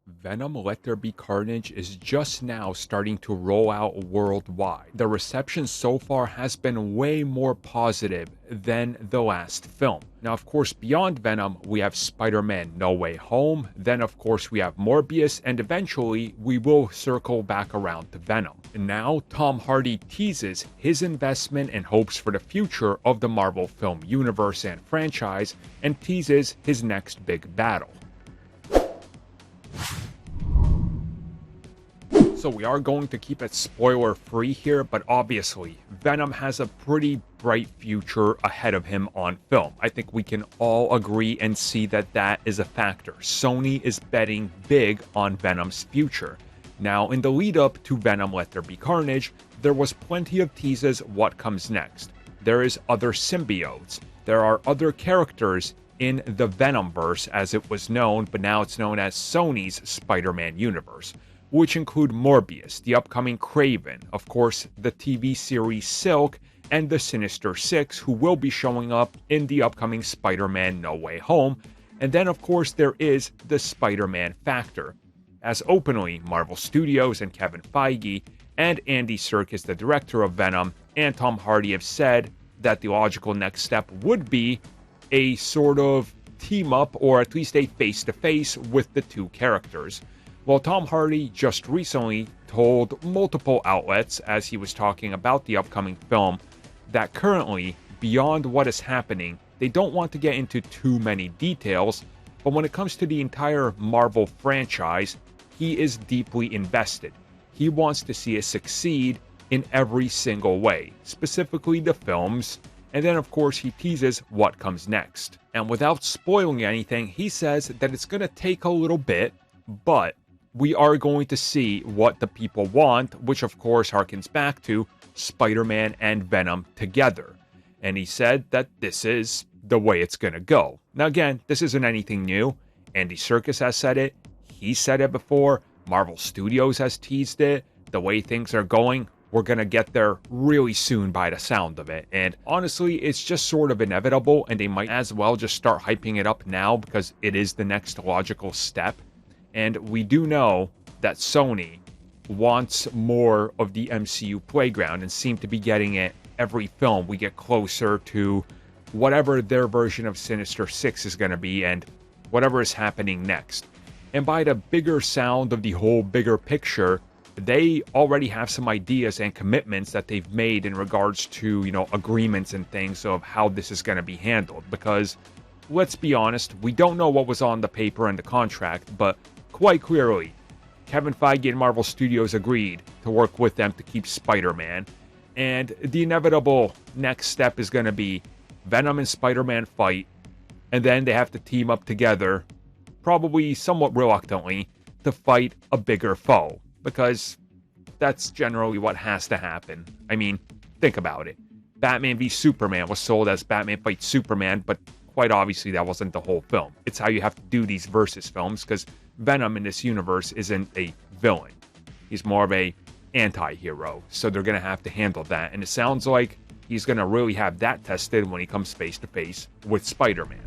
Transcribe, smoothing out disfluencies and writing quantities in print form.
Venom Let There Be Carnage is just now starting to roll out worldwide. The reception so far has been way more positive than the last film. Now, of course, beyond Venom, we have Spider-Man No Way Home, then of course we have Morbius, and eventually we will circle back around to Venom. And now, Tom Hardy teases his investment and hopes for the future of the Marvel film universe and franchise, and teases his next big battle. So we are going to keep it spoiler free here, but obviously Venom has a pretty bright future ahead of him on film. I think we can all agree and see that that is a factor. Sony is betting big on Venom's future. Now, in the lead up to Venom Let There Be Carnage, there was plenty of teases what comes next. There is other symbiotes. There are other characters in the Venomverse as it was known, but now it's known as Sony's Spider-Man universe, which include Morbius, the upcoming Kraven, of course, the TV series Silk, and the Sinister Six, who will be showing up in the upcoming Spider-Man No Way Home. And then, of course, there is the Spider-Man factor, as openly Marvel Studios and Kevin Feige and Andy Serkis, the director of Venom, and Tom Hardy have said that the logical next step would be a sort of team-up, or at least a face-to-face with the two characters. Well, Tom Hardy just recently told multiple outlets, as he was talking about the upcoming film, that currently, beyond what is happening, they don't want to get into too many details, but when it comes to the entire Marvel franchise, he is deeply invested. He wants to see it succeed in every single way, specifically the films, and then of course he teases what comes next. And without spoiling anything, he says that it's going to take a little bit, but we are going to see what the people want, which of course harkens back to Spider-Man and Venom together. And he said that this is the way it's going to go. Now again, this isn't anything new. Andy Serkis has said it. He said it before. Marvel Studios has teased it. The way things are going, we're going to get there really soon by the sound of it. And honestly, it's just sort of inevitable, and they might as well just start hyping it up now because it is the next logical step. And we do know that Sony wants more of the MCU playground and seem to be getting it every film. We get closer to whatever their version of Sinister Six is going to be and whatever is happening next. And by the bigger sound of the whole bigger picture, they already have some ideas and commitments that they've made in regards to, agreements and things of how this is going to be handled. Because let's be honest, we don't know what was on the paper and the contract, but quite clearly, Kevin Feige and Marvel Studios agreed to work with them to keep Spider-Man, and the inevitable next step is going to be Venom and Spider-Man fight, and then they have to team up together, probably somewhat reluctantly, to fight a bigger foe, because that's generally what has to happen. I mean, think about it. Batman v Superman was sold as Batman fights Superman, but quite obviously that wasn't the whole film. It's how you have to do these versus films, because Venom in this universe isn't a villain. He's more of a anti-hero, so they're going to have to handle that. And it sounds like he's going to really have that tested when he comes face to face with Spider-Man.